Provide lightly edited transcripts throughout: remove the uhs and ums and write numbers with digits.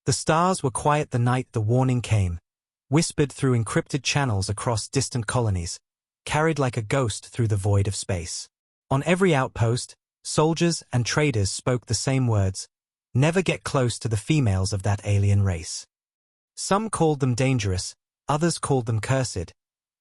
The stars were quiet the night the warning came, whispered through encrypted channels across distant colonies, carried like a ghost through the void of space. On every outpost, soldiers and traders spoke the same words: never get close to the females of that alien race. Some called them dangerous, others called them cursed,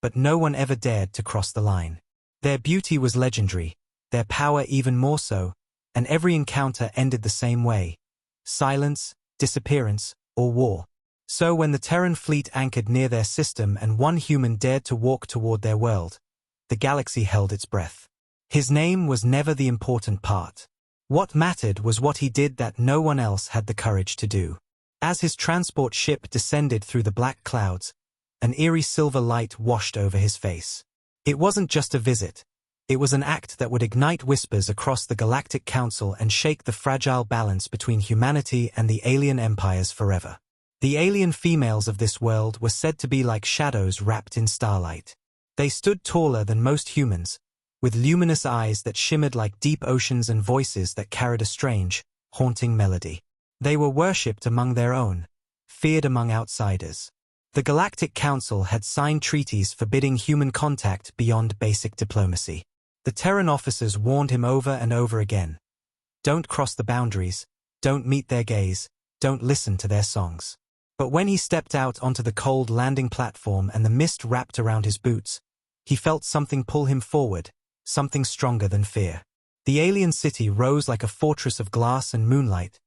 but no one ever dared to cross the line. Their beauty was legendary, their power even more so, and every encounter ended the same way: silence, disappearance, or war. So when the Terran fleet anchored near their system and one human dared to walk toward their world, the galaxy held its breath. His name was never the important part. What mattered was what he did that no one else had the courage to do. As his transport ship descended through the black clouds, an eerie silver light washed over his face. It wasn't just a visit. It was an act that would ignite whispers across the Galactic Council and shake the fragile balance between humanity and the alien empires forever. The alien females of this world were said to be like shadows wrapped in starlight. They stood taller than most humans, with luminous eyes that shimmered like deep oceans and voices that carried a strange, haunting melody. They were worshipped among their own, feared among outsiders. The Galactic Council had signed treaties forbidding human contact beyond basic diplomacy. The Terran officers warned him over and over again: don't cross the boundaries, don't meet their gaze, don't listen to their songs. But when he stepped out onto the cold landing platform and the mist wrapped around his boots, he felt something pull him forward, something stronger than fear. The alien city rose like a fortress of glass and moonlight,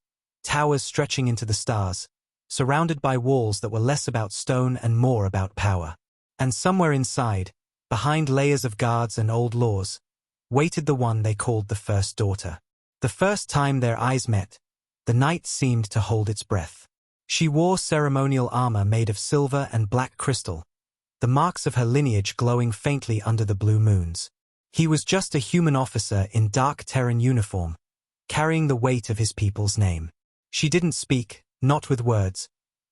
towers stretching into the stars, surrounded by walls that were less about stone and more about power. And somewhere inside, behind layers of guards and old laws, waited the one they called the First Daughter. The first time their eyes met, the night seemed to hold its breath. She wore ceremonial armor made of silver and black crystal, the marks of her lineage glowing faintly under the blue moons. He was just a human officer in dark Terran uniform, carrying the weight of his people's name. She didn't speak, not with words,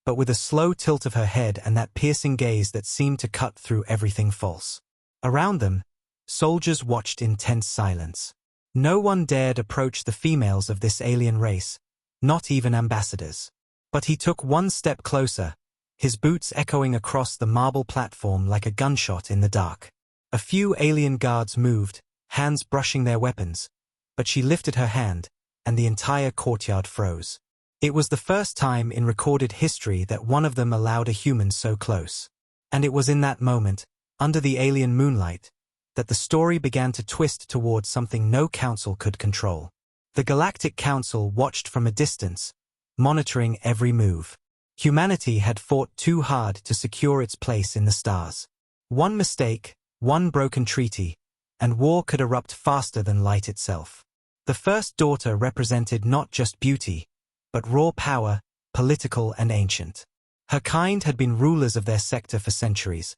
but with a slow tilt of her head and that piercing gaze that seemed to cut through everything false. Around them, soldiers watched in tense silence. No one dared approach the females of this alien race, not even ambassadors. But he took one step closer, his boots echoing across the marble platform like a gunshot in the dark. A few alien guards moved, hands brushing their weapons, but she lifted her hand, and the entire courtyard froze. It was the first time in recorded history that one of them allowed a human so close. And it was in that moment, under the alien moonlight, that the story began to twist towards something no council could control. The Galactic Council watched from a distance, monitoring every move. Humanity had fought too hard to secure its place in the stars. One mistake, one broken treaty, and war could erupt faster than light itself. The First Daughter represented not just beauty, but raw power, political and ancient. Her kind had been rulers of their sector for centuries,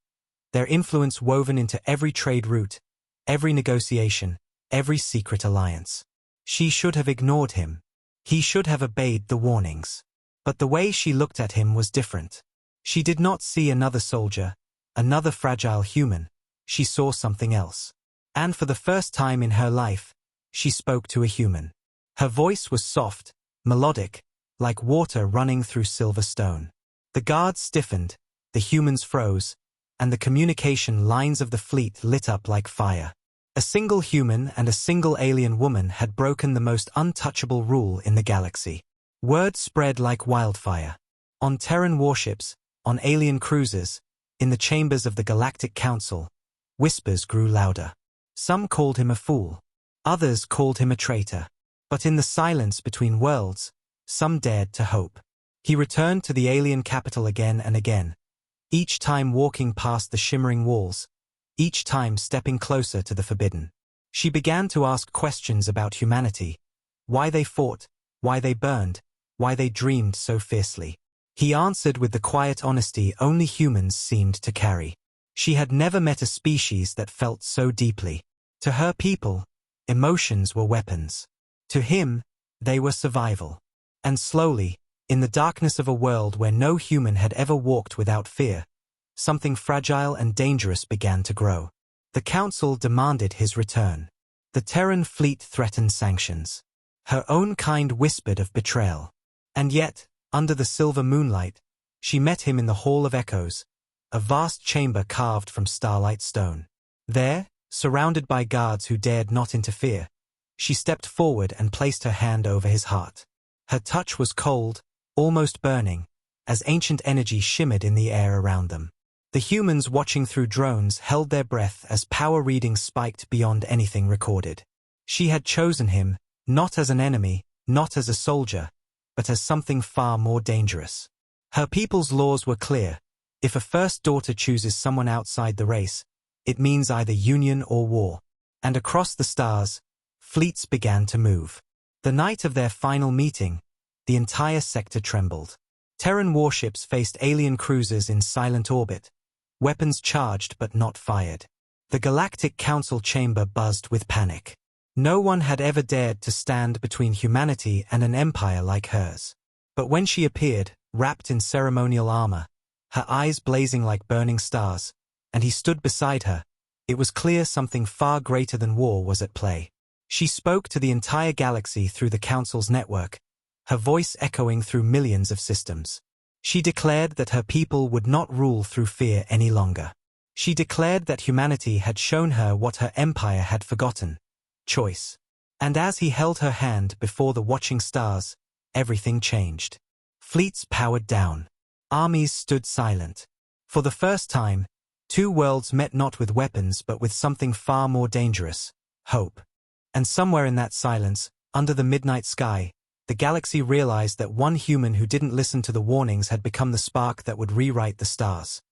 their influence woven into every trade route, every negotiation, every secret alliance. She should have ignored him. He should have obeyed the warnings. But the way she looked at him was different. She did not see another soldier, another fragile human. She saw something else. And for the first time in her life, she spoke to a human. Her voice was soft, melodic, like water running through silver stone. The guards stiffened, the humans froze, and the communication lines of the fleet lit up like fire. A single human and a single alien woman had broken the most untouchable rule in the galaxy. Word spread like wildfire. On Terran warships, on alien cruisers, in the chambers of the Galactic Council, whispers grew louder. Some called him a fool. Others called him a traitor. But in the silence between worlds, some dared to hope. He returned to the alien capital again and again, each time walking past the shimmering walls, each time stepping closer to the forbidden. She began to ask questions about humanity, why they fought, why they burned, why they dreamed so fiercely. He answered with the quiet honesty only humans seemed to carry. She had never met a species that felt so deeply. To her people, emotions were weapons. To him, they were survival. And slowly, in the darkness of a world where no human had ever walked without fear, something fragile and dangerous began to grow. The Council demanded his return. The Terran fleet threatened sanctions. Her own kind whispered of betrayal. And yet, Under the silver moonlight, she met him in the Hall of Echoes, a vast chamber carved from starlight stone. There, surrounded by guards who dared not interfere, she stepped forward and placed her hand over his heart. Her touch was cold, almost burning, as ancient energy shimmered in the air around them. The humans watching through drones held their breath as power readings spiked beyond anything recorded. She had chosen him, not as an enemy, not as a soldier, but as something far more dangerous. Her people's laws were clear. If a first daughter chooses someone outside the race, it means either union or war. And across the stars, fleets began to move. The night of their final meeting, the entire sector trembled. Terran warships faced alien cruisers in silent orbit, weapons charged but not fired. The Galactic Council chamber buzzed with panic. No one had ever dared to stand between humanity and an empire like hers. But when she appeared, wrapped in ceremonial armor, her eyes blazing like burning stars, and he stood beside her, it was clear something far greater than war was at play. She spoke to the entire galaxy through the Council's network, her voice echoing through millions of systems. She declared that her people would not rule through fear any longer. She declared that humanity had shown her what her empire had forgotten: choice. And as he held her hand before the watching stars, everything changed. Fleets powered down. Armies stood silent. For the first time, two worlds met not with weapons but with something far more dangerous: hope. And somewhere in that silence, under the midnight sky, the galaxy realized that one human who didn't listen to the warnings had become the spark that would rewrite the stars.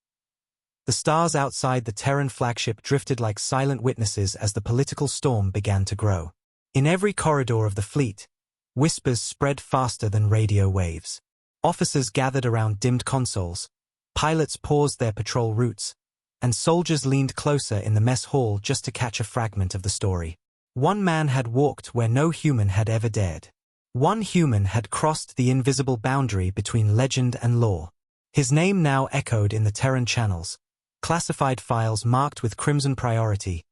The stars outside the Terran flagship drifted like silent witnesses as the political storm began to grow. In every corridor of the fleet, whispers spread faster than radio waves. Officers gathered around dimmed consoles, pilots paused their patrol routes, and soldiers leaned closer in the mess hall just to catch a fragment of the story. One man had walked where no human had ever dared. One human had crossed the invisible boundary between legend and law. His name now echoed in the Terran channels, classified files marked with crimson priority,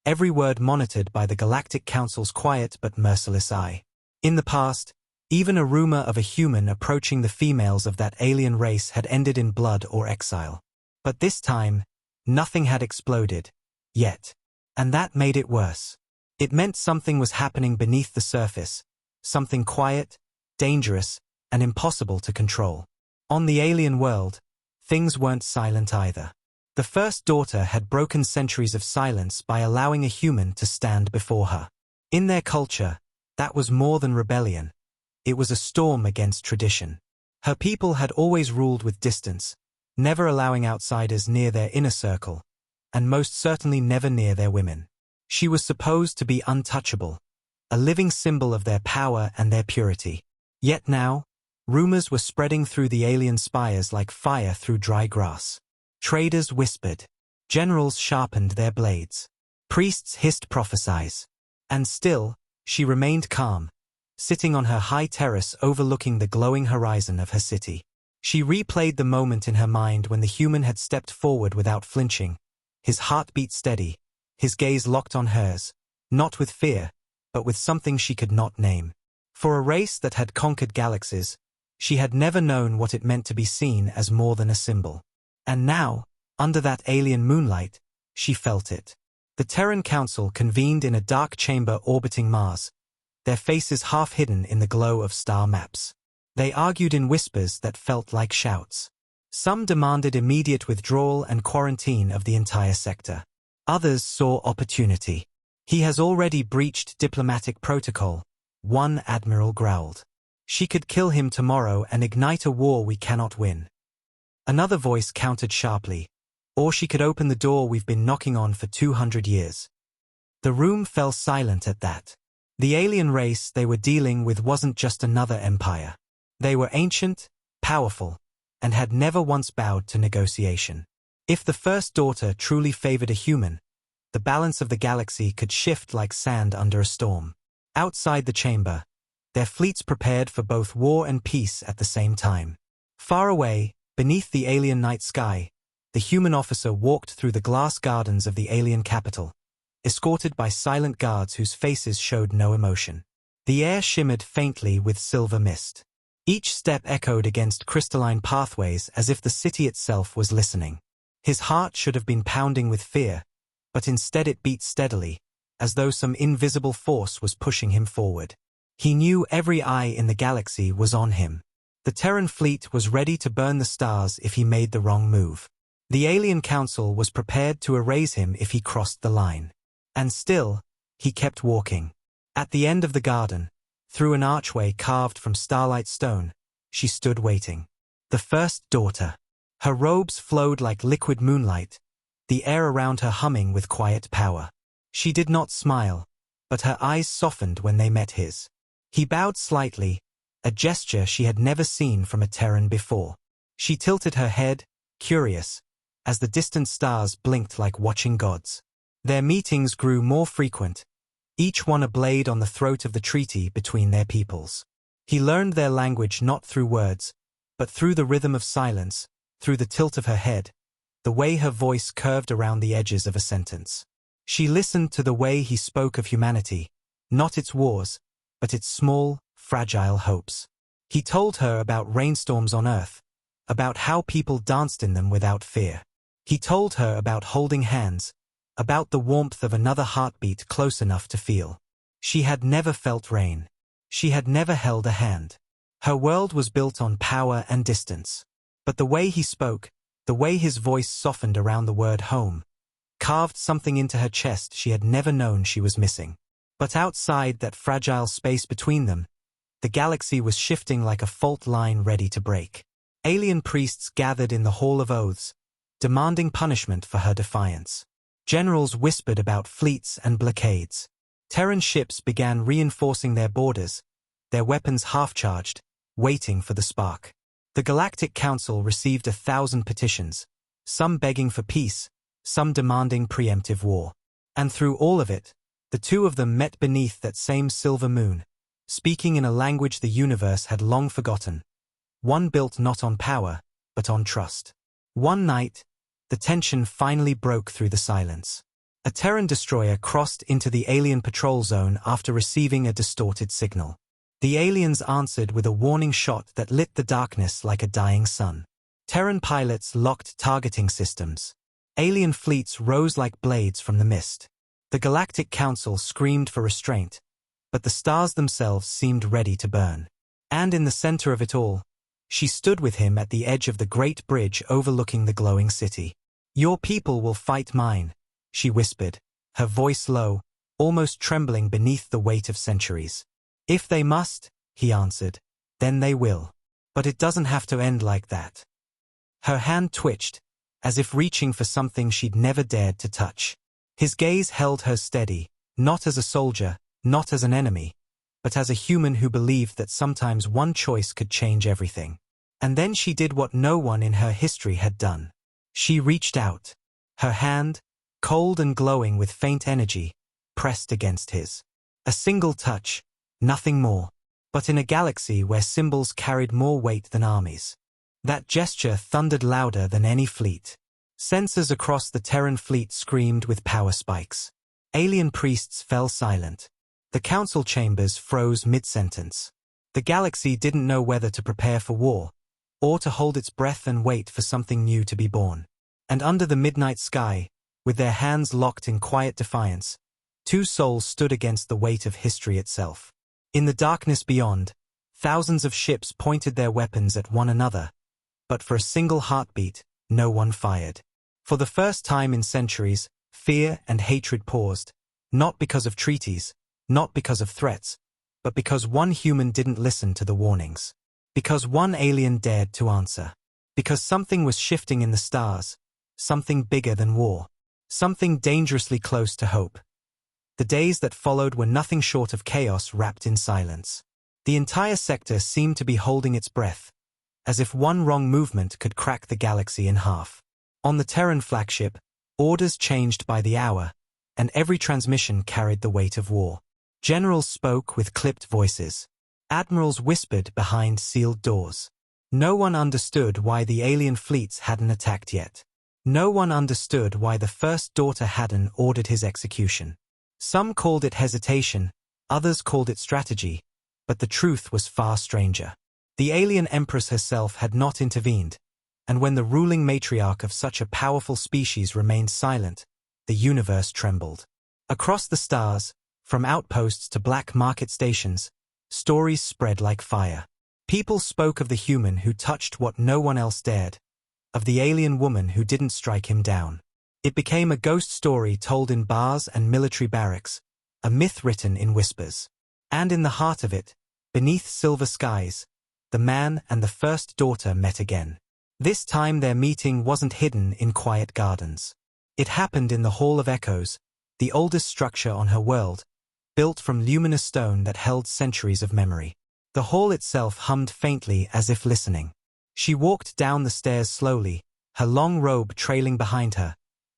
every word monitored by the Galactic Council's quiet but merciless eye. In the past, even a rumor of a human approaching the females of that alien race had ended in blood or exile. But this time, nothing had exploded, yet. And that made it worse. It meant something was happening beneath the surface, something quiet, dangerous, and impossible to control. On the alien world, things weren't silent either. The first daughter had broken centuries of silence by allowing a human to stand before her. In their culture, that was more than rebellion. It was a storm against tradition. Her people had always ruled with distance, never allowing outsiders near their inner circle, and most certainly never near their women. She was supposed to be untouchable, a living symbol of their power and their purity. Yet now, rumors were spreading through the alien spires like fire through dry grass. Traders whispered. Generals sharpened their blades. Priests hissed prophecies. And still, she remained calm, sitting on her high terrace overlooking the glowing horizon of her city. She replayed the moment in her mind when the human had stepped forward without flinching, his heartbeat steady, his gaze locked on hers, not with fear, but with something she could not name. For a race that had conquered galaxies, she had never known what it meant to be seen as more than a symbol. And now, under that alien moonlight, she felt it. The Terran Council convened in a dark chamber orbiting Mars, their faces half hidden in the glow of star maps. They argued in whispers that felt like shouts. Some demanded immediate withdrawal and quarantine of the entire sector. Others saw opportunity. He has already breached diplomatic protocol, one admiral growled. She could kill him tomorrow and ignite a war we cannot win. Another voice countered sharply. Or she could open the door we've been knocking on for 200 years. The room fell silent at that. The alien race they were dealing with wasn't just another empire. They were ancient, powerful, and had never once bowed to negotiation. If the first daughter truly favored a human, the balance of the galaxy could shift like sand under a storm. Outside the chamber, their fleets prepared for both war and peace at the same time. Far away, beneath the alien night sky, the human officer walked through the glass gardens of the alien capital, escorted by silent guards whose faces showed no emotion. The air shimmered faintly with silver mist. Each step echoed against crystalline pathways as if the city itself was listening. His heart should have been pounding with fear, but instead it beat steadily, as though some invisible force was pushing him forward. He knew every eye in the galaxy was on him. The Terran fleet was ready to burn the stars if he made the wrong move. The alien council was prepared to erase him if he crossed the line. And still, he kept walking. At the end of the garden, through an archway carved from starlight stone, she stood waiting. The first daughter. Her robes flowed like liquid moonlight, the air around her humming with quiet power. She did not smile, but her eyes softened when they met his. He bowed slightly, a gesture she had never seen from a Terran before. She tilted her head, curious, as the distant stars blinked like watching gods. Their meetings grew more frequent, each one a blade on the throat of the treaty between their peoples. He learned their language not through words, but through the rhythm of silence, through the tilt of her head, the way her voice curved around the edges of a sentence. She listened to the way he spoke of humanity, not its wars, but its small, fragile hopes. He told her about rainstorms on Earth, about how people danced in them without fear. He told her about holding hands, about the warmth of another heartbeat close enough to feel. She had never felt rain. She had never held a hand. Her world was built on power and distance. But the way he spoke, the way his voice softened around the word home, carved something into her chest she had never known she was missing. But outside that fragile space between them, the galaxy was shifting like a fault line ready to break. Alien priests gathered in the Hall of Oaths, demanding punishment for her defiance. Generals whispered about fleets and blockades. Terran ships began reinforcing their borders, their weapons half-charged, waiting for the spark. The Galactic Council received 1,000 petitions, some begging for peace, some demanding preemptive war. And through all of it, the two of them met beneath that same silver moon, speaking in a language the universe had long forgotten, one built not on power, but on trust. One night, the tension finally broke through the silence. A Terran destroyer crossed into the alien patrol zone after receiving a distorted signal. The aliens answered with a warning shot that lit the darkness like a dying sun. Terran pilots locked targeting systems. Alien fleets rose like blades from the mist. The Galactic Council screamed for restraint, but the stars themselves seemed ready to burn. And in the center of it all, she stood with him at the edge of the great bridge overlooking the glowing city. "Your people will fight mine," she whispered, her voice low, almost trembling beneath the weight of centuries. "If they must," he answered, "then they will. But it doesn't have to end like that." Her hand twitched, as if reaching for something she'd never dared to touch. His gaze held her steady, not as a soldier, not as an enemy, but as a human who believed that sometimes one choice could change everything. And then she did what no one in her history had done. She reached out. Her hand, cold and glowing with faint energy, pressed against his. A single touch, nothing more. But in a galaxy where symbols carried more weight than armies, that gesture thundered louder than any fleet. Sensors across the Terran fleet screamed with power spikes. Alien priests fell silent. The council chambers froze mid-sentence. The galaxy didn't know whether to prepare for war, or to hold its breath and wait for something new to be born. And under the midnight sky, with their hands locked in quiet defiance, two souls stood against the weight of history itself. In the darkness beyond, thousands of ships pointed their weapons at one another, but for a single heartbeat, no one fired. For the first time in centuries, fear and hatred paused, not because of treaties, not because of threats, but because one human didn't listen to the warnings. Because one alien dared to answer. Because something was shifting in the stars, something bigger than war, something dangerously close to hope. The days that followed were nothing short of chaos wrapped in silence. The entire sector seemed to be holding its breath, as if one wrong movement could crack the galaxy in half. On the Terran flagship, orders changed by the hour, and every transmission carried the weight of war. Generals spoke with clipped voices. Admirals whispered behind sealed doors. No one understood why the alien fleets hadn't attacked yet. No one understood why the first daughter hadn't ordered his execution. Some called it hesitation, others called it strategy, but the truth was far stranger. The alien empress herself had not intervened, and when the ruling matriarch of such a powerful species remained silent, the universe trembled. Across the stars, from outposts to black market stations, stories spread like fire. People spoke of the human who touched what no one else dared, of the alien woman who didn't strike him down. It became a ghost story told in bars and military barracks, a myth written in whispers. And in the heart of it, beneath silver skies, the man and the first daughter met again. This time their meeting wasn't hidden in quiet gardens. It happened in the Hall of Echoes, the oldest structure on her world, built from luminous stone that held centuries of memory. The hall itself hummed faintly as if listening. She walked down the stairs slowly, her long robe trailing behind her,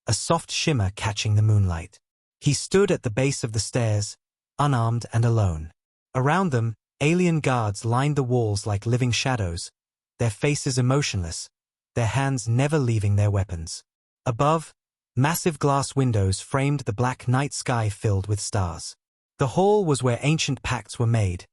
a soft shimmer catching the moonlight. He stood at the base of the stairs, unarmed and alone. Around them, alien guards lined the walls like living shadows, their faces emotionless, their hands never leaving their weapons. Above, massive glass windows framed the black night sky filled with stars. The hall was where ancient pacts were made,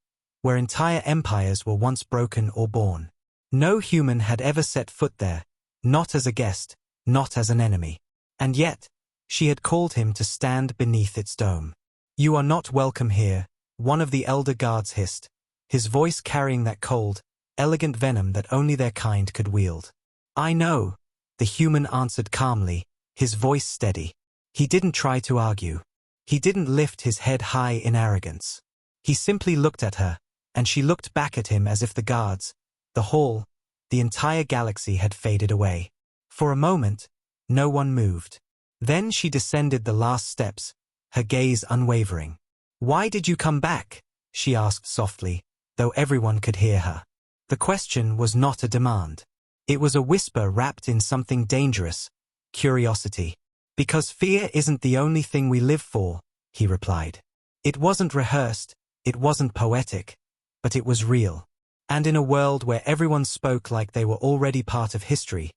where entire empires were once broken or born. No human had ever set foot there, not as a guest, not as an enemy. And yet, she had called him to stand beneath its dome. "You are not welcome here," one of the elder guards hissed, his voice carrying that cold, elegant venom that only their kind could wield. "I know," the human answered calmly, his voice steady. He didn't try to argue. He didn't lift his head high in arrogance. He simply looked at her, and she looked back at him as if the guards, the hall, the entire galaxy had faded away. For a moment, no one moved. Then she descended the last steps, her gaze unwavering. "Why did you come back?" she asked softly, though everyone could hear her. The question was not a demand. It was a whisper wrapped in something dangerous, curiosity. "Because fear isn't the only thing we live for," he replied. It wasn't rehearsed, it wasn't poetic, but it was real. And in a world where everyone spoke like they were already part of history,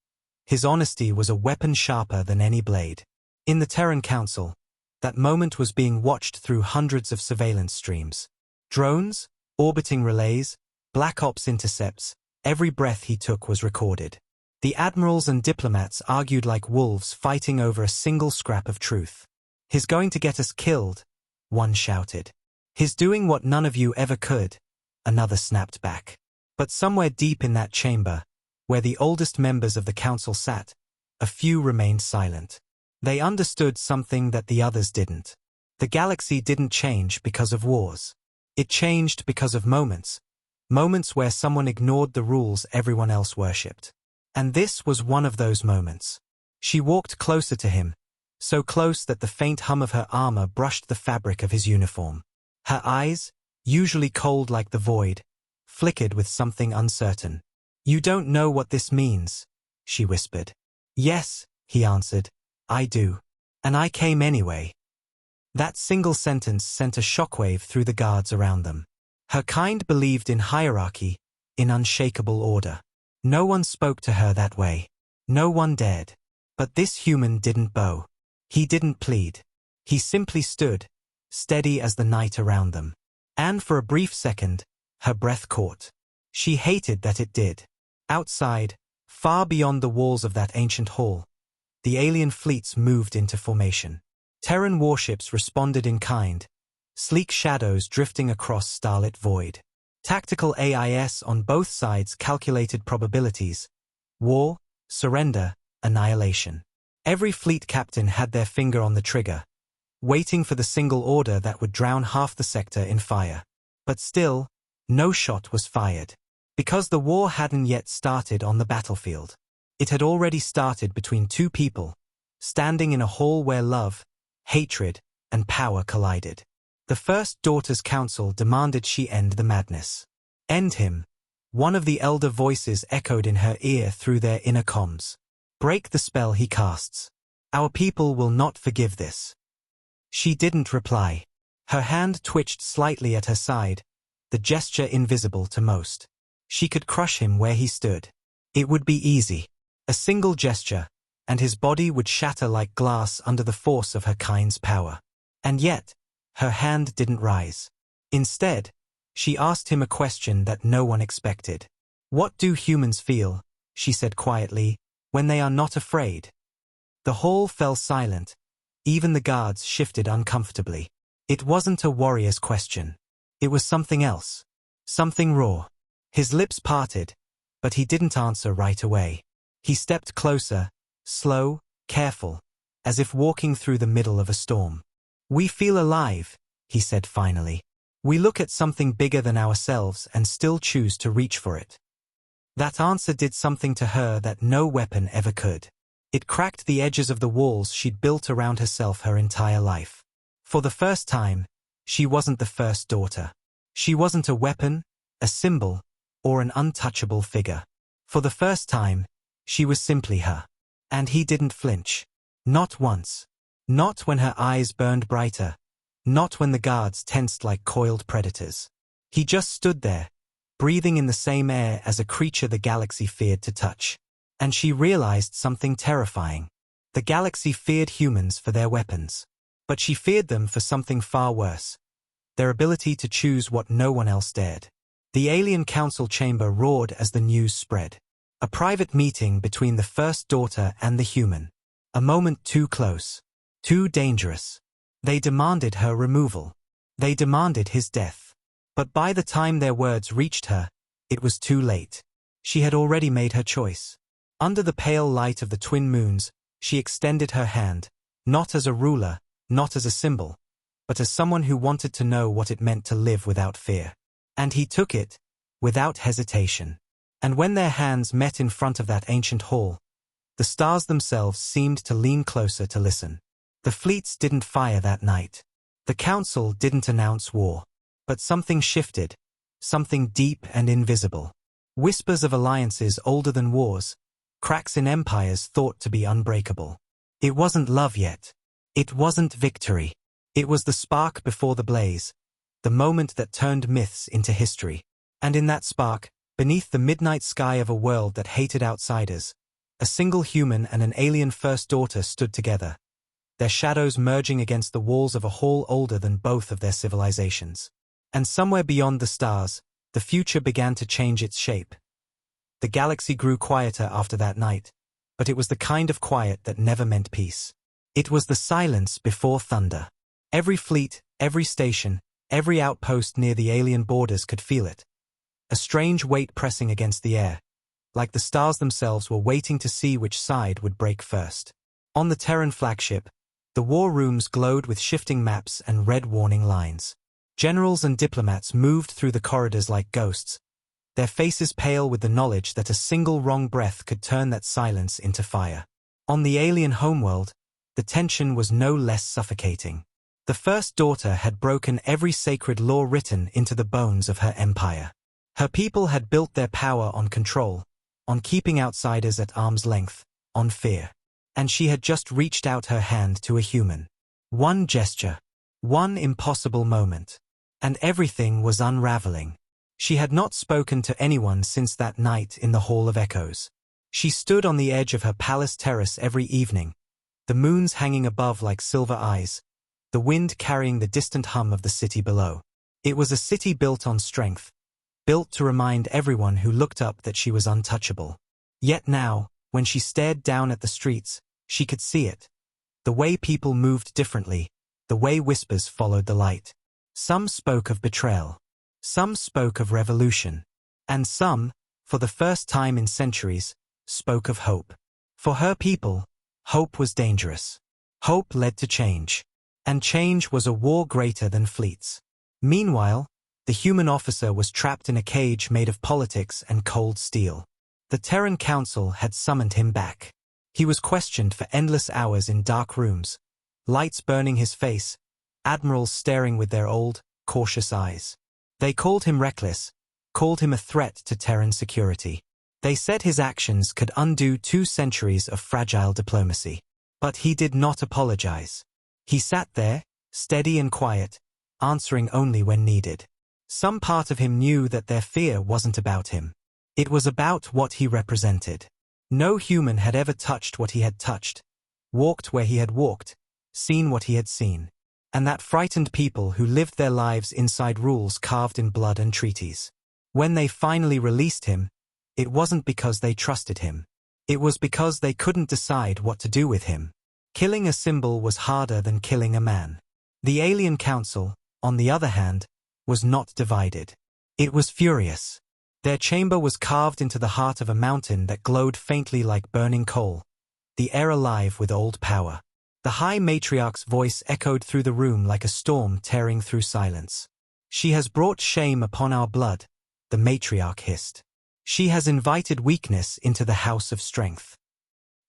his honesty was a weapon sharper than any blade. In the Terran Council, that moment was being watched through hundreds of surveillance streams. Drones, orbiting relays, black ops intercepts, every breath he took was recorded. The admirals and diplomats argued like wolves fighting over a single scrap of truth. "He's going to get us killed," one shouted. "He's doing what none of you ever could," another snapped back. But somewhere deep in that chamber, where the oldest members of the council sat, a few remained silent. They understood something that the others didn't. The galaxy didn't change because of wars. It changed because of moments. Moments where someone ignored the rules everyone else worshipped. And this was one of those moments. She walked closer to him, so close that the faint hum of her armor brushed the fabric of his uniform. Her eyes, usually cold like the void, flickered with something uncertain. "You don't know what this means," she whispered. "Yes," he answered, "I do. And I came anyway." That single sentence sent a shockwave through the guards around them. Her kind believed in hierarchy, in unshakable order. No one spoke to her that way. No one dared. But this human didn't bow. He didn't plead. He simply stood, steady as the night around them. And for a brief second, her breath caught. She hated that it did. Outside, far beyond the walls of that ancient hall, the alien fleets moved into formation. Terran warships responded in kind, sleek shadows drifting across starlit void. Tactical AIS on both sides calculated probabilities: war, surrender, annihilation. Every fleet captain had their finger on the trigger, waiting for the single order that would drown half the sector in fire. But still, no shot was fired. Because the war hadn't yet started on the battlefield. It had already started between two people, standing in a hall where love, hatred, and power collided. The First Daughter's Council demanded she end the madness. "End him," one of the elder voices echoed in her ear through their inner comms. "Break the spell he casts. Our people will not forgive this." She didn't reply. Her hand twitched slightly at her side, the gesture invisible to most. She could crush him where he stood. It would be easy. A single gesture, and his body would shatter like glass under the force of her kind's power. And yet, her hand didn't rise. Instead, she asked him a question that no one expected. "What do humans feel," she said quietly, "when they are not afraid?" The hall fell silent. Even the guards shifted uncomfortably. It wasn't a warrior's question. It was something else. Something raw. His lips parted, but he didn't answer right away. He stepped closer, slow, careful, as if walking through the middle of a storm. "We feel alive," he said finally. "We look at something bigger than ourselves and still choose to reach for it." That answer did something to her that no weapon ever could. It cracked the edges of the walls she'd built around herself her entire life. For the first time, she wasn't the first daughter. She wasn't a weapon, a symbol, or an untouchable figure. For the first time, she was simply her. And he didn't flinch. Not once. Not when her eyes burned brighter. Not when the guards tensed like coiled predators. He just stood there, breathing in the same air as a creature the galaxy feared to touch. And she realized something terrifying. The galaxy feared humans for their weapons. But she feared them for something far worse. Their ability to choose what no one else dared. The alien council chamber roared as the news spread. A private meeting between the first daughter and the human. A moment too close. Too dangerous. They demanded her removal. They demanded his death. But by the time their words reached her, it was too late. She had already made her choice. Under the pale light of the twin moons, she extended her hand, not as a ruler, not as a symbol, but as someone who wanted to know what it meant to live without fear. And he took it, without hesitation. And when their hands met in front of that ancient hall, the stars themselves seemed to lean closer to listen. The fleets didn't fire that night. The council didn't announce war. But something shifted, something deep and invisible. Whispers of alliances older than wars, cracks in empires thought to be unbreakable. It wasn't love yet. It wasn't victory. It was the spark before the blaze, the moment that turned myths into history. And in that spark, beneath the midnight sky of a world that hated outsiders, a single human and an alien first daughter stood together, their shadows merging against the walls of a hall older than both of their civilizations. And somewhere beyond the stars, the future began to change its shape. The galaxy grew quieter after that night, but it was the kind of quiet that never meant peace. It was the silence before thunder. Every fleet, every station, every outpost near the alien borders could feel it. A strange weight pressing against the air, like the stars themselves were waiting to see which side would break first. On the Terran flagship, the war rooms glowed with shifting maps and red warning lines. Generals and diplomats moved through the corridors like ghosts, their faces pale with the knowledge that a single wrong breath could turn that silence into fire. On the alien homeworld, the tension was no less suffocating. The first daughter had broken every sacred law written into the bones of her empire. Her people had built their power on control, on keeping outsiders at arm's length, on fear. And she had just reached out her hand to a human. One gesture. One impossible moment. And everything was unraveling. She had not spoken to anyone since that night in the Hall of Echoes. She stood on the edge of her palace terrace every evening, the moons hanging above like silver eyes, the wind carrying the distant hum of the city below. It was a city built on strength, built to remind everyone who looked up that she was untouchable. Yet now, when she stared down at the streets, she could see it. The way people moved differently, the way whispers followed the light. Some spoke of betrayal. Some spoke of revolution. And some, for the first time in centuries, spoke of hope. For her people, hope was dangerous. Hope led to change. And change was a war greater than fleets. Meanwhile, the human officer was trapped in a cage made of politics and cold steel. The Terran Council had summoned him back. He was questioned for endless hours in dark rooms, lights burning his face, admirals staring with their old, cautious eyes. They called him reckless, called him a threat to Terran security. They said his actions could undo 2 centuries of fragile diplomacy. But he did not apologize. He sat there, steady and quiet, answering only when needed. Some part of him knew that their fear wasn't about him. It was about what he represented. No human had ever touched what he had touched, walked where he had walked, seen what he had seen. And that frightened people who lived their lives inside rules carved in blood and treaties. When they finally released him, it wasn't because they trusted him. It was because they couldn't decide what to do with him. Killing a symbol was harder than killing a man. The alien council, on the other hand, was not divided. It was furious. Their chamber was carved into the heart of a mountain that glowed faintly like burning coal, the air alive with old power. The High Matriarch's voice echoed through the room like a storm tearing through silence. "She has brought shame upon our blood," the Matriarch hissed. "She has invited weakness into the house of strength."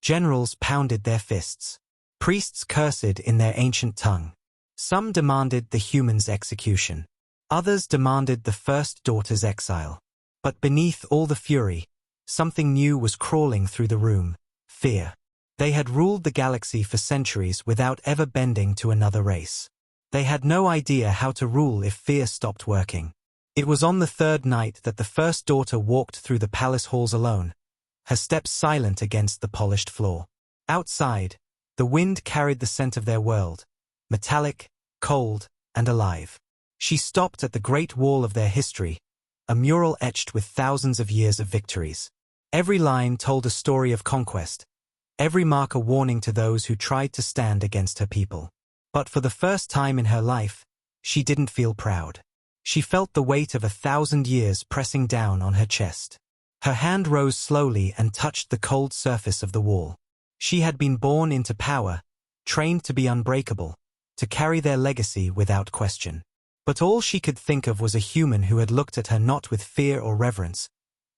Generals pounded their fists. Priests cursed in their ancient tongue. Some demanded the human's execution. Others demanded the first daughter's exile. But beneath all the fury, something new was crawling through the room: fear. They had ruled the galaxy for centuries without ever bending to another race. They had no idea how to rule if fear stopped working. It was on the third night that the first daughter walked through the palace halls alone, her steps silent against the polished floor. Outside, the wind carried the scent of their world, metallic, cold, and alive. She stopped at the great wall of their history, a mural etched with thousands of years of victories. Every line told a story of conquest, every mark a warning to those who tried to stand against her people. But for the first time in her life, she didn't feel proud. She felt the weight of 1,000 years pressing down on her chest. Her hand rose slowly and touched the cold surface of the wall. She had been born into power, trained to be unbreakable, to carry their legacy without question. But all she could think of was a human who had looked at her not with fear or reverence,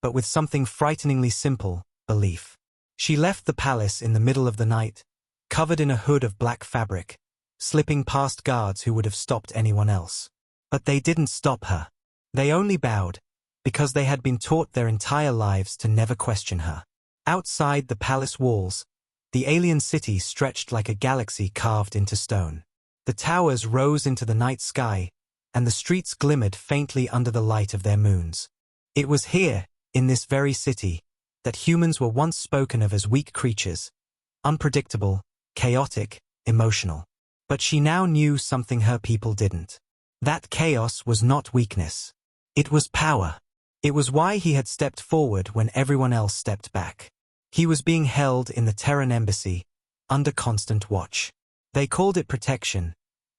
but with something frighteningly simple: belief. She left the palace in the middle of the night, covered in a hood of black fabric, slipping past guards who would have stopped anyone else. But they didn't stop her. They only bowed, because they had been taught their entire lives to never question her. Outside the palace walls, the alien city stretched like a galaxy carved into stone. The towers rose into the night sky, and the streets glimmered faintly under the light of their moons. It was here, in this very city, that humans were once spoken of as weak creatures, unpredictable, chaotic, emotional. But she now knew something her people didn't. That chaos was not weakness. It was power. It was why he had stepped forward when everyone else stepped back. He was being held in the Terran embassy, under constant watch. They called it protection,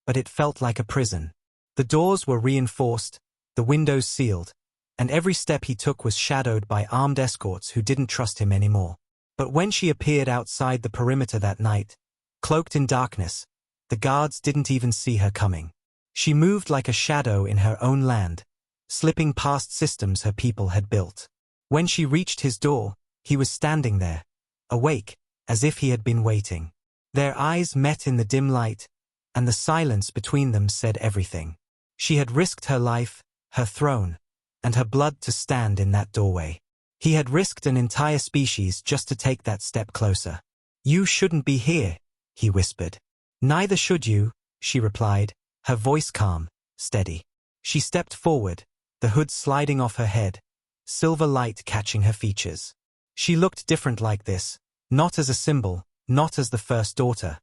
but it felt like a prison. The doors were reinforced, the windows sealed, and every step he took was shadowed by armed escorts who didn't trust him anymore. But when she appeared outside the perimeter that night, cloaked in darkness, the guards didn't even see her coming. She moved like a shadow in her own land, slipping past systems her people had built. When she reached his door, he was standing there, awake, as if he had been waiting. Their eyes met in the dim light, and the silence between them said everything. She had risked her life, her throne, and her blood to stand in that doorway. He had risked an entire species just to take that step closer. "You shouldn't be here," he whispered. "Neither should you," she replied, her voice calm, steady. She stepped forward, the hood sliding off her head, silver light catching her features. She looked different like this, not as a symbol, not as the first daughter,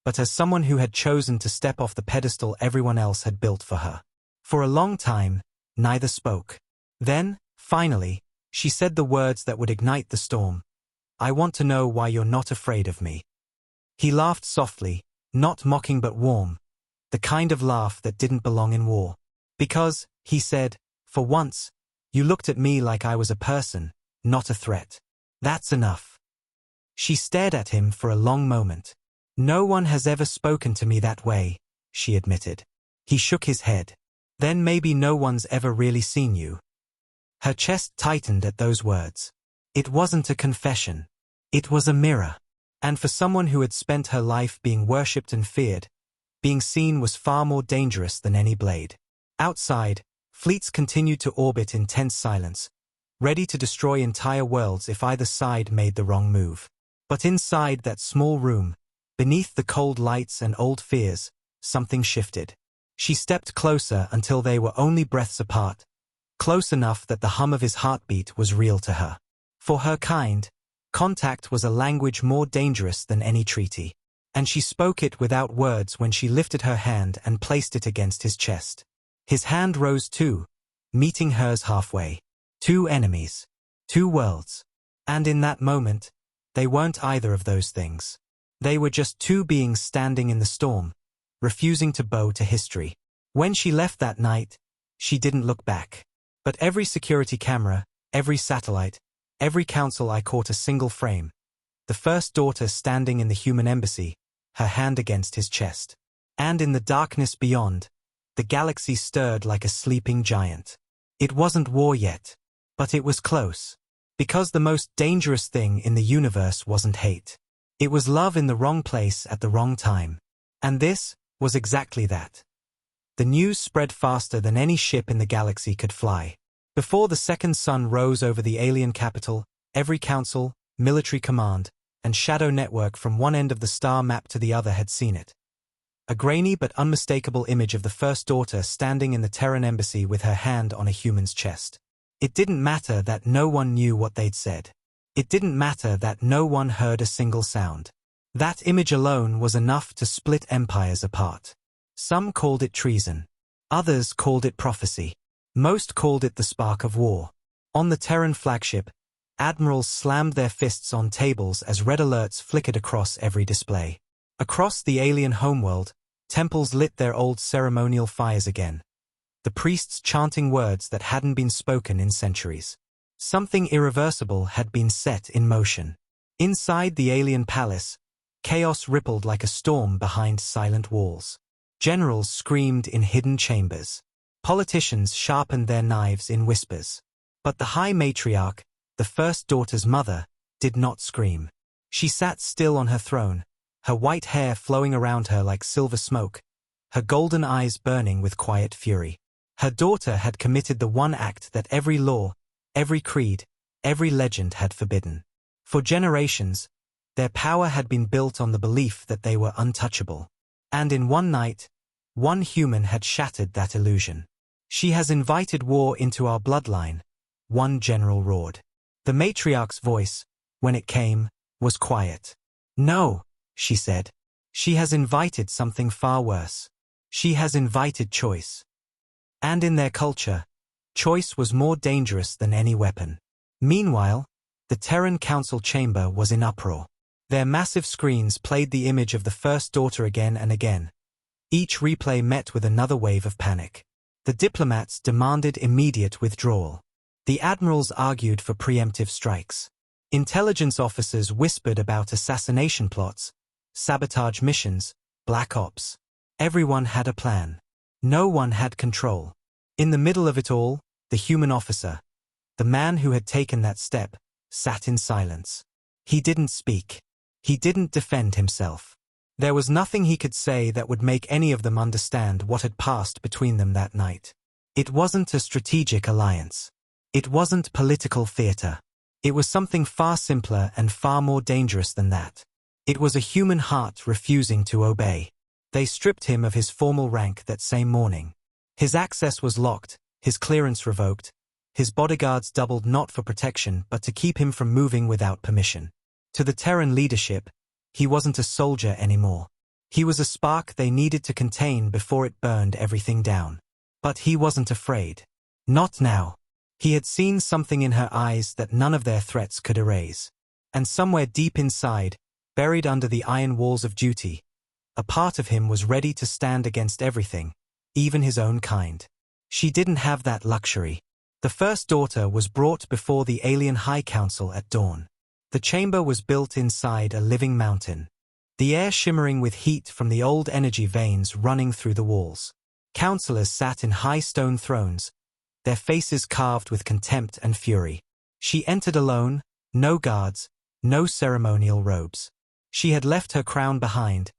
but as someone who had chosen to step off the pedestal everyone else had built for her. For a long time, neither spoke. Then, finally, she said the words that would ignite the storm. "I want to know why you're not afraid of me." He laughed softly, not mocking but warm, the kind of laugh that didn't belong in war. "Because," he said, "for once, you looked at me like I was a person, not a threat. That's enough." She stared at him for a long moment. "No one has ever spoken to me that way," she admitted. He shook his head. "Then maybe no one's ever really seen you." Her chest tightened at those words. It wasn't a confession. It was a mirror. And for someone who had spent her life being worshipped and feared, being seen was far more dangerous than any blade. Outside, fleets continued to orbit in tense silence, ready to destroy entire worlds if either side made the wrong move. But inside that small room, beneath the cold lights and old fears, something shifted. She stepped closer until they were only breaths apart, close enough that the hum of his heartbeat was real to her. For her kind, contact was a language more dangerous than any treaty. And she spoke it without words when she lifted her hand and placed it against his chest. His hand rose too, meeting hers halfway. Two enemies. Two worlds. And in that moment, they weren't either of those things. They were just two beings standing in the storm, refusing to bow to history. When she left that night, she didn't look back. But every security camera, every satellite, every council eye caught a single frame. The first daughter standing in the human embassy, her hand against his chest. And in the darkness beyond, the galaxy stirred like a sleeping giant. It wasn't war yet, but it was close. Because the most dangerous thing in the universe wasn't hate. It was love in the wrong place at the wrong time. And this was exactly that. The news spread faster than any ship in the galaxy could fly. Before the second sun rose over the alien capital, every council, military command, and shadow network from one end of the star map to the other had seen it. A grainy but unmistakable image of the first daughter standing in the Terran embassy with her hand on a human's chest. It didn't matter that no one knew what they'd said. It didn't matter that no one heard a single sound. That image alone was enough to split empires apart. Some called it treason. Others called it prophecy. Most called it the spark of war. On the Terran flagship, admirals slammed their fists on tables as red alerts flickered across every display. Across the alien homeworld, temples lit their old ceremonial fires again. The priests chanting words that hadn't been spoken in centuries. Something irreversible had been set in motion. Inside the alien palace, chaos rippled like a storm behind silent walls. Generals screamed in hidden chambers. Politicians sharpened their knives in whispers. But the High Matriarch, the first daughter's mother, did not scream. She sat still on her throne, her white hair flowing around her like silver smoke, her golden eyes burning with quiet fury. Her daughter had committed the one act that every law, every creed, every legend had forbidden. For generations, their power had been built on the belief that they were untouchable. And in one night, one human had shattered that illusion. "She has invited war into our bloodline," one general roared. The matriarch's voice, when it came, was quiet. "No," she said. "She has invited something far worse. She has invited choice." And in their culture, choice was more dangerous than any weapon. Meanwhile, the Terran Council chamber was in uproar. Their massive screens played the image of the first daughter again and again. Each replay met with another wave of panic. The diplomats demanded immediate withdrawal. The admirals argued for preemptive strikes. Intelligence officers whispered about assassination plots, sabotage missions, black ops. Everyone had a plan. No one had control. In the middle of it all, the human officer, the man who had taken that step, sat in silence. He didn't speak. He didn't defend himself. There was nothing he could say that would make any of them understand what had passed between them that night. It wasn't a strategic alliance. It wasn't political theater. It was something far simpler and far more dangerous than that. It was a human heart refusing to obey. They stripped him of his formal rank that same morning. His access was locked, his clearance revoked, his bodyguards doubled not for protection but to keep him from moving without permission. To the Terran leadership, he wasn't a soldier anymore. He was a spark they needed to contain before it burned everything down. But he wasn't afraid. Not now. He had seen something in her eyes that none of their threats could erase. And somewhere deep inside, buried under the iron walls of duty, a part of him was ready to stand against everything, even his own kind. She didn't have that luxury. The first daughter was brought before the alien High Council at dawn. The chamber was built inside a living mountain, the air shimmering with heat from the old energy veins running through the walls. Counselors sat in high stone thrones, their faces carved with contempt and fury. She entered alone, no guards, no ceremonial robes. She had left her crown behind,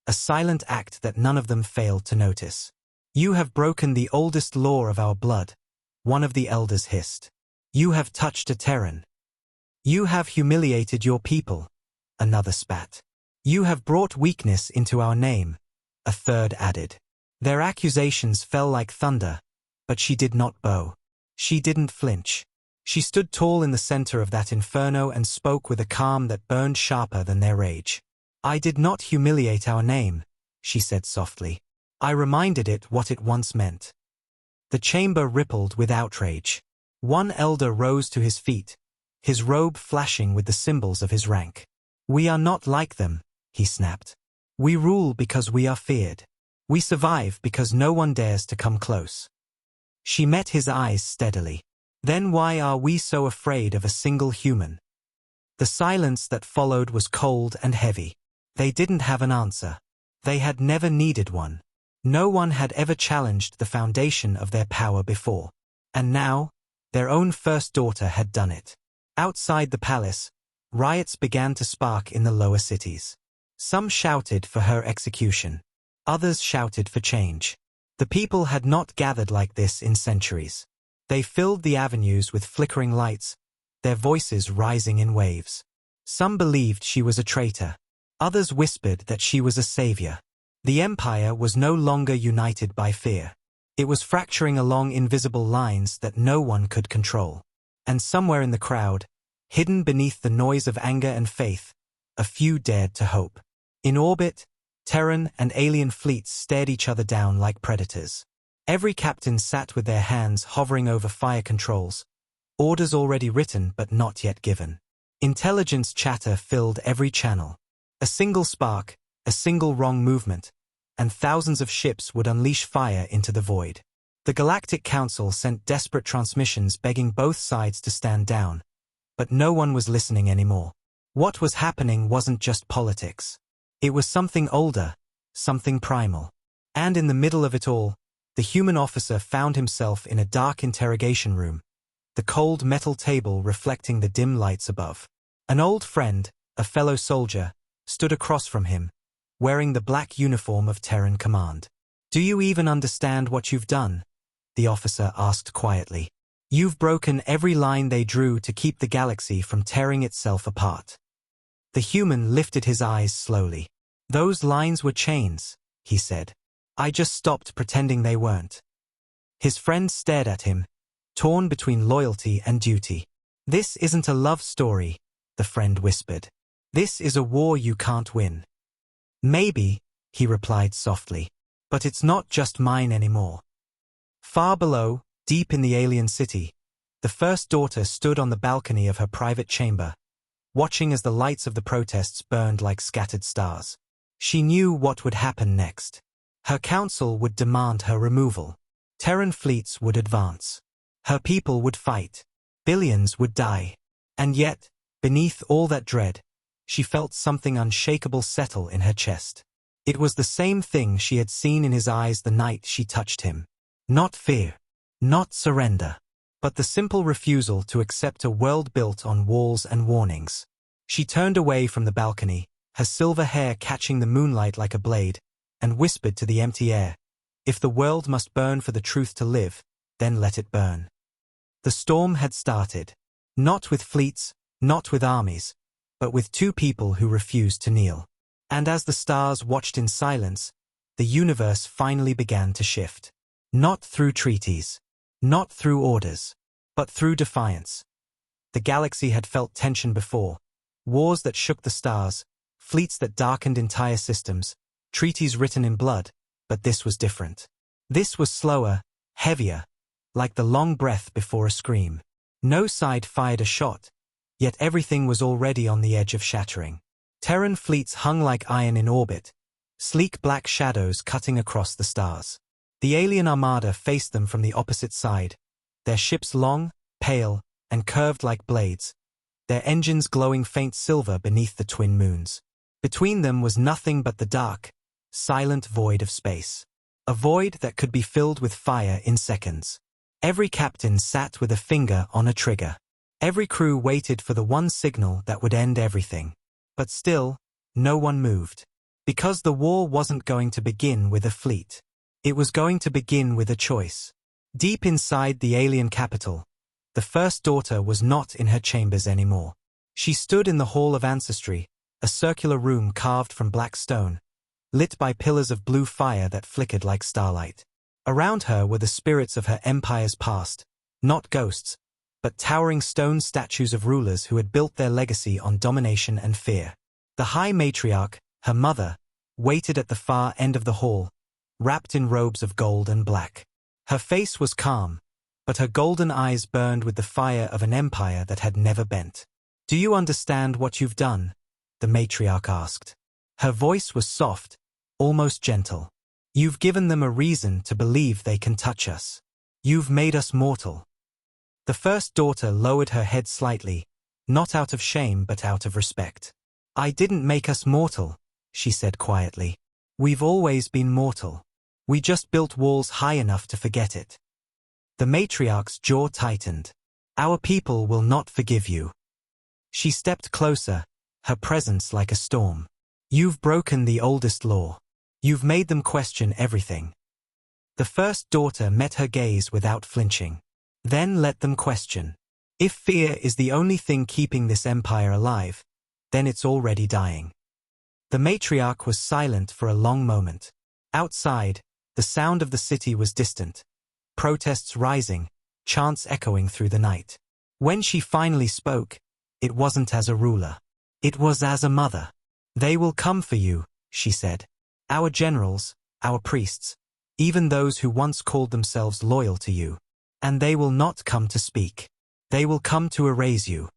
a silent act that none of them failed to notice. "You have broken the oldest law of our blood," one of the elders hissed. "You have touched a Terran. You have humiliated your people," another spat. "You have brought weakness into our name," a third added. Their accusations fell like thunder, but she did not bow. She didn't flinch. She stood tall in the center of that inferno and spoke with a calm that burned sharper than their rage. "I did not humiliate our name," she said softly. "I reminded it what it once meant." The chamber rippled with outrage. One elder rose to his feet, his robe flashing with the symbols of his rank. "We are not like them," he snapped. "We rule because we are feared. We survive because no one dares to come close." She met his eyes steadily. "Then why are we so afraid of a single human?" The silence that followed was cold and heavy. They didn't have an answer. They had never needed one. No one had ever challenged the foundation of their power before. And now, their own first daughter had done it. Outside the palace, riots began to spark in the lower cities. Some shouted for her execution. Others shouted for change. The people had not gathered like this in centuries. They filled the avenues with flickering lights, their voices rising in waves. Some believed she was a traitor. Others whispered that she was a savior. The empire was no longer united by fear. It was fracturing along invisible lines that no one could control. And somewhere in the crowd, hidden beneath the noise of anger and faith, a few dared to hope. In orbit, Terran and alien fleets stared each other down like predators. Every captain sat with their hands hovering over fire controls, orders already written but not yet given. Intelligence chatter filled every channel. A single spark, a single wrong movement, and thousands of ships would unleash fire into the void. The Galactic Council sent desperate transmissions begging both sides to stand down, but no one was listening anymore. What was happening wasn't just politics. It was something older, something primal. And in the middle of it all, the human officer found himself in a dark interrogation room, the cold metal table reflecting the dim lights above. An old friend, a fellow soldier, stood across from him, wearing the black uniform of Terran Command. "Do you even understand what you've done?" the officer asked quietly. "You've broken every line they drew to keep the galaxy from tearing itself apart." The human lifted his eyes slowly. "Those lines were chains," he said. "I just stopped pretending they weren't." His friend stared at him, torn between loyalty and duty. "This isn't a love story," the friend whispered. "This is a war you can't win." "Maybe," he replied softly, "but it's not just mine anymore." Far below, deep in the alien city, the first daughter stood on the balcony of her private chamber, watching as the lights of the protests burned like scattered stars. She knew what would happen next. Her council would demand her removal. Terran fleets would advance. Her people would fight. Billions would die. And yet, beneath all that dread, she felt something unshakable settle in her chest. It was the same thing she had seen in his eyes the night she touched him. Not fear. Not surrender. But the simple refusal to accept a world built on walls and warnings. She turned away from the balcony, her silver hair catching the moonlight like a blade, and whispered to the empty air, "If the world must burn for the truth to live, then let it burn." The storm had started. Not with fleets, not with armies, but with two people who refused to kneel. And as the stars watched in silence, the universe finally began to shift. Not through treaties, not through orders, but through defiance. The galaxy had felt tension before, wars that shook the stars, fleets that darkened entire systems, treaties written in blood, but this was different. This was slower, heavier, like the long breath before a scream. No side fired a shot, yet everything was already on the edge of shattering. Terran fleets hung like iron in orbit, sleek black shadows cutting across the stars. The alien armada faced them from the opposite side, their ships long, pale, and curved like blades, their engines glowing faint silver beneath the twin moons. Between them was nothing but the dark, silent void of space. A void that could be filled with fire in seconds. Every captain sat with a finger on a trigger. Every crew waited for the one signal that would end everything. But still, no one moved. Because the war wasn't going to begin with a fleet. It was going to begin with a choice. Deep inside the alien capital, the first daughter was not in her chambers anymore. She stood in the Hall of Ancestry, a circular room carved from black stone, lit by pillars of blue fire that flickered like starlight. Around her were the spirits of her empire's past, not ghosts, but towering stone statues of rulers who had built their legacy on domination and fear. The High Matriarch, her mother, waited at the far end of the hall, wrapped in robes of gold and black. Her face was calm, but her golden eyes burned with the fire of an empire that had never bent. "Do you understand what you've done?" the matriarch asked. Her voice was soft, almost gentle. "You've given them a reason to believe they can touch us. You've made us mortal." The first daughter lowered her head slightly, not out of shame but out of respect. "I didn't make us mortal," she said quietly. "We've always been mortal. We just built walls high enough to forget it." The matriarch's jaw tightened. "Our people will not forgive you." She stepped closer, her presence like a storm. "You've broken the oldest law. You've made them question everything." The first daughter met her gaze without flinching. "Then let them question. If fear is the only thing keeping this empire alive, then it's already dying." The matriarch was silent for a long moment. Outside, the sound of the city was distant, protests rising, chants echoing through the night. When she finally spoke, it wasn't as a ruler. It was as a mother. "They will come for you," she said. "Our generals, our priests, even those who once called themselves loyal to you. And they will not come to speak. They will come to erase you."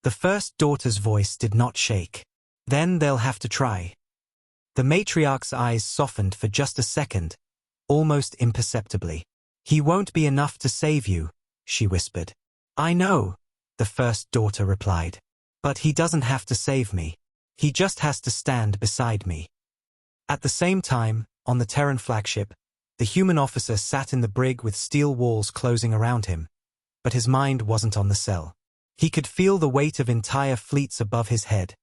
The first daughter's voice did not shake. "Then they'll have to try." The matriarch's eyes softened for just a second, almost imperceptibly. "He won't be enough to save you," she whispered. "I know," the first daughter replied. "But he doesn't have to save me. He just has to stand beside me." At the same time, on the Terran flagship, the human officer sat in the brig with steel walls closing around him, but his mind wasn't on the cell. He could feel the weight of entire fleets above his head,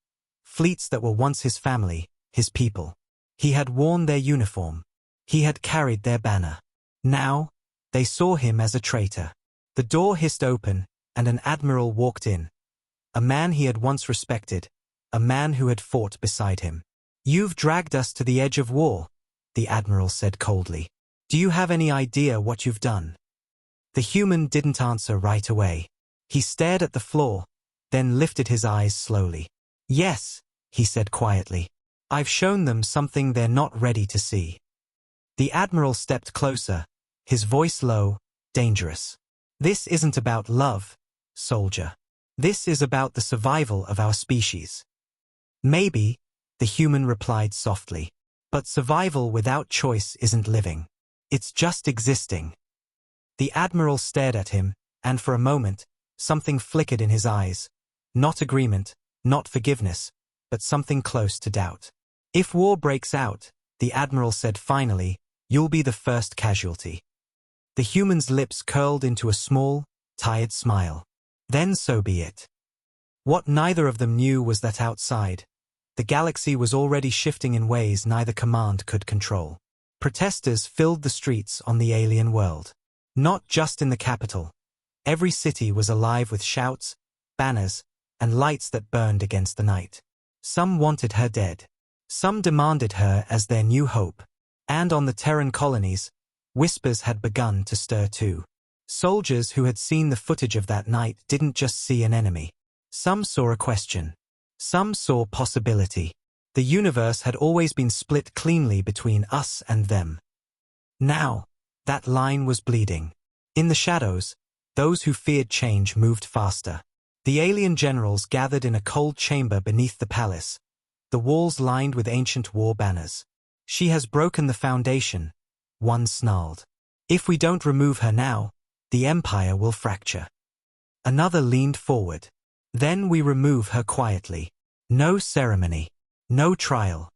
fleets that were once his family, his people. He had worn their uniform. He had carried their banner. Now, they saw him as a traitor. The door hissed open, and an admiral walked in. A man he had once respected, a man who had fought beside him. "You've dragged us to the edge of war," the admiral said coldly. "Do you have any idea what you've done?" The human didn't answer right away. He stared at the floor, then lifted his eyes slowly. "Yes," he said quietly. "I've shown them something they're not ready to see." The admiral stepped closer, his voice low, dangerous. "This isn't about love, soldier. This is about the survival of our species." "Maybe," the human replied softly. "But survival without choice isn't living. It's just existing." The admiral stared at him, and for a moment, something flickered in his eyes. Not agreement, not forgiveness, but something close to doubt. "If war breaks out," the admiral said finally, "you'll be the first casualty." The human's lips curled into a small, tired smile. "Then so be it." What neither of them knew was that outside, the galaxy was already shifting in ways neither command could control. Protesters filled the streets on the alien world. Not just in the capital. Every city was alive with shouts, banners, and lights that burned against the night. Some wanted her dead. Some demanded her as their new hope. And on the Terran colonies, whispers had begun to stir too. Soldiers who had seen the footage of that night didn't just see an enemy. Some saw a question. Some saw possibility. The universe had always been split cleanly between us and them. Now, that line was bleeding. In the shadows, those who feared change moved faster. The alien generals gathered in a cold chamber beneath the palace, the walls lined with ancient war banners. "She has broken the foundation," one snarled. "If we don't remove her now, the empire will fracture." Another leaned forward. "Then we remove her quietly. No ceremony. No trial."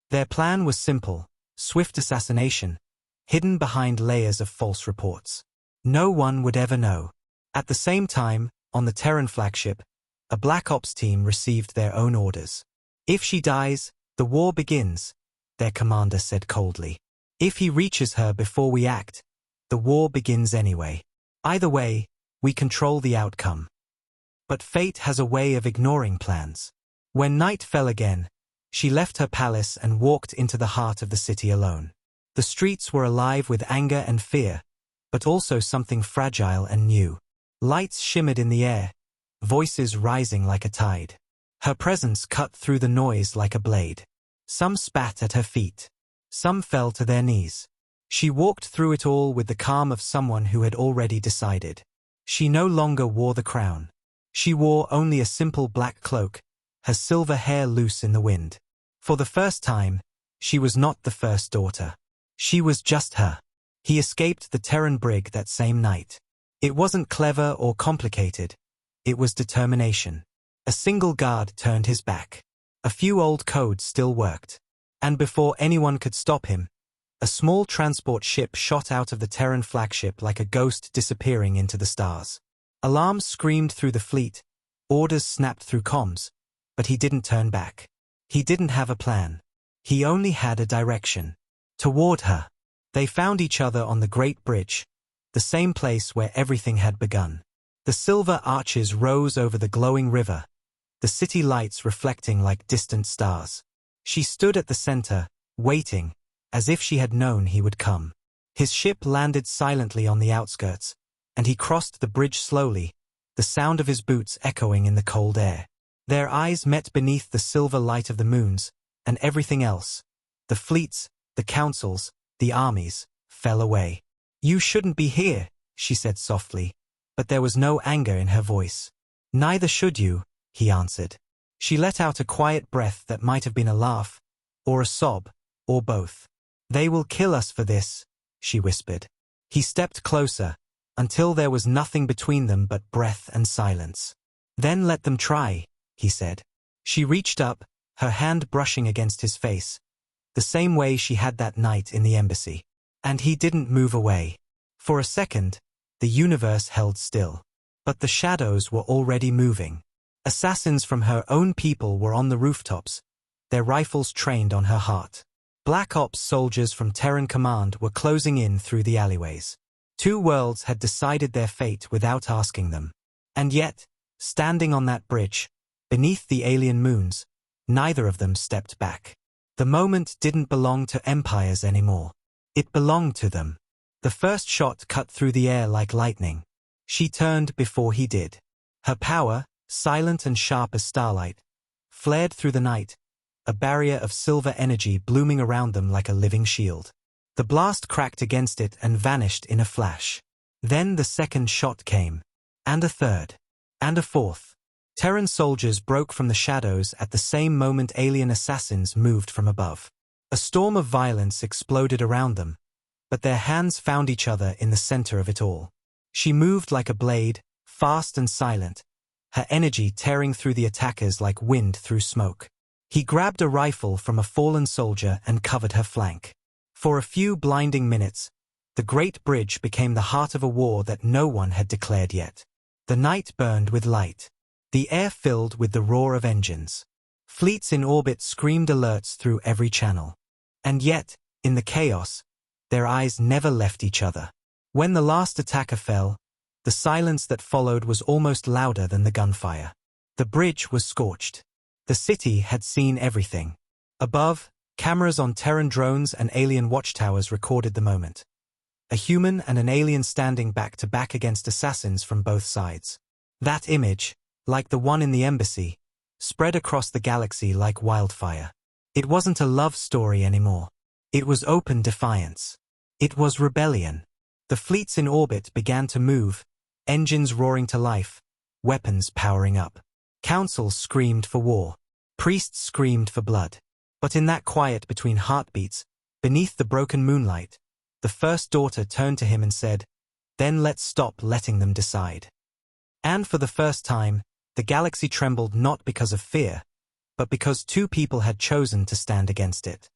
Their plan was simple, swift assassination, hidden behind layers of false reports. No one would ever know. At the same time, on the Terran flagship, a Black Ops team received their own orders. "If she dies, the war begins," their commander said coldly. "If he reaches her before we act, the war begins anyway. Either way, we control the outcome." But fate has a way of ignoring plans. When night fell again, she left her palace and walked into the heart of the city alone. The streets were alive with anger and fear, but also something fragile and new. Lights shimmered in the air, voices rising like a tide. Her presence cut through the noise like a blade. Some spat at her feet. Some fell to their knees. She walked through it all with the calm of someone who had already decided. She no longer wore the crown. She wore only a simple black cloak, her silver hair loose in the wind. For the first time, she was not the first daughter. She was just her. He escaped the Terran brig that same night. It wasn't clever or complicated. It was determination. A single guard turned his back. A few old codes still worked. And before anyone could stop him, a small transport ship shot out of the Terran flagship like a ghost disappearing into the stars. Alarms screamed through the fleet, orders snapped through comms, but he didn't turn back. He didn't have a plan. He only had a direction. Toward her. They found each other on the Great Bridge, the same place where everything had begun. The silver arches rose over the glowing river, the city lights reflecting like distant stars. She stood at the center, waiting, as if she had known he would come. His ship landed silently on the outskirts, and he crossed the bridge slowly, the sound of his boots echoing in the cold air. Their eyes met beneath the silver light of the moons, and everything else, the fleets, the councils, the armies, fell away. "You shouldn't be here," she said softly, but there was no anger in her voice. "Neither should you," he answered. She let out a quiet breath that might have been a laugh, or a sob, or both. "They will kill us for this," she whispered. He stepped closer, until there was nothing between them but breath and silence. "Then let them try," he said. She reached up, her hand brushing against his face, the same way she had that night in the embassy. And he didn't move away. For a second, the universe held still. But the shadows were already moving. Assassins from her own people were on the rooftops, their rifles trained on her heart. Black Ops soldiers from Terran Command were closing in through the alleyways. Two worlds had decided their fate without asking them. And yet, standing on that bridge, beneath the alien moons, neither of them stepped back. The moment didn't belong to empires anymore. It belonged to them. The first shot cut through the air like lightning. She turned before he did. Her power, silent and sharp as starlight, flared through the night, a barrier of silver energy blooming around them like a living shield. The blast cracked against it and vanished in a flash. Then the second shot came. And a third. And a fourth. Terran soldiers broke from the shadows at the same moment alien assassins moved from above. A storm of violence exploded around them, but their hands found each other in the center of it all. She moved like a blade, fast and silent, her energy tearing through the attackers like wind through smoke. He grabbed a rifle from a fallen soldier and covered her flank. For a few blinding minutes, the Great Bridge became the heart of a war that no one had declared yet. The night burned with light. The air filled with the roar of engines. Fleets in orbit screamed alerts through every channel. And yet, in the chaos, their eyes never left each other. When the last attacker fell, the silence that followed was almost louder than the gunfire. The bridge was scorched. The city had seen everything. Above, cameras on Terran drones and alien watchtowers recorded the moment. A human and an alien standing back to back against assassins from both sides. That image, like the one in the embassy, spread across the galaxy like wildfire. It wasn't a love story anymore. It was open defiance. It was rebellion. The fleets in orbit began to move, engines roaring to life, weapons powering up. Councils screamed for war. Priests screamed for blood. But in that quiet between heartbeats, beneath the broken moonlight, the first daughter turned to him and said, "Then let's stop letting them decide." And for the first time, the galaxy trembled not because of fear, but because two people had chosen to stand against it.